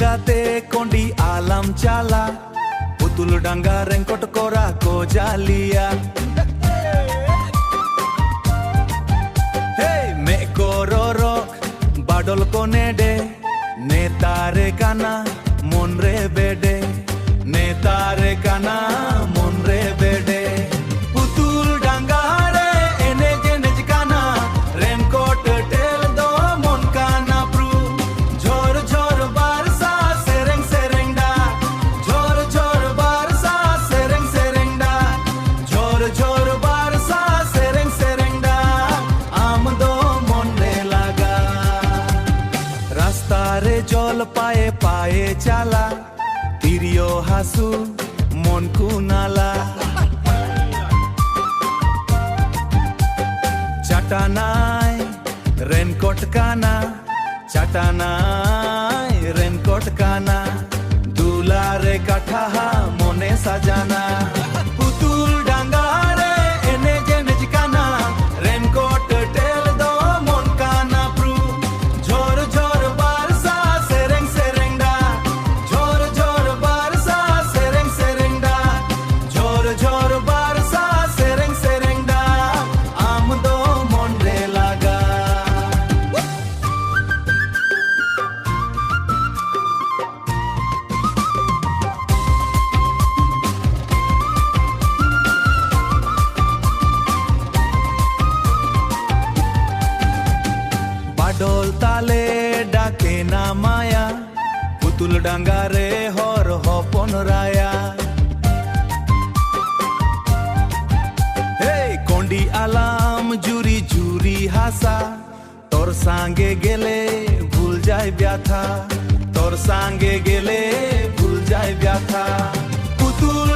গাতে কন্ডি আলাম চালা পুতুল ডাঙ্গা রেঙ্কট করা কো জালিয়া হে মে কররক বাডল কোনেডে নেতারে কানা মন রে বেডে নেতারে কানা মন রে বেডে পুতুল ডাঙ্গা রে এনে জেনে কানা রেনকোট টেল দো মন কানা প্রু ঝোর ঝোর বারসা সেরেং সেরেং ডা ঝোর ঝোর বারসা সেরেং সেরেং ডা ঝোর ঝোর বারসা সেরেং সেরেং ডা আম দো মন রে লাগা রাস্তা রে জল পায়ে পায়ে চালা তিরিও হাসু মন কুনালা চাটানায় রেনকোট কানা চাটানায় রেনকোট কানা দুলারে কাঠাহা মনে সাজানা পুতুল ডাঙ্গা রে এনে জেনে কানা রেনকোট টেল দো মন কানা প্রু ঝোর ঝোর বারসা সেরেং সেরেং ডা ঝোর ঝোর বারসা সেরেং সেরেং ডা ঝোর ঝোর বারসা সেরেং সেরেং ডা আম দো মন রে লাগা বাডল তালে ডাকে না মায়া পুতুল ডাঙ্গা রে হর হপন রায়া হে কন্ডি আলাম জুরি জুরি হাসা তোর সঙ্গে গেলে ভুল যায় ব্যথা তোর সঙ্গে গেলে ভুল যায় ব্যথা পুতুল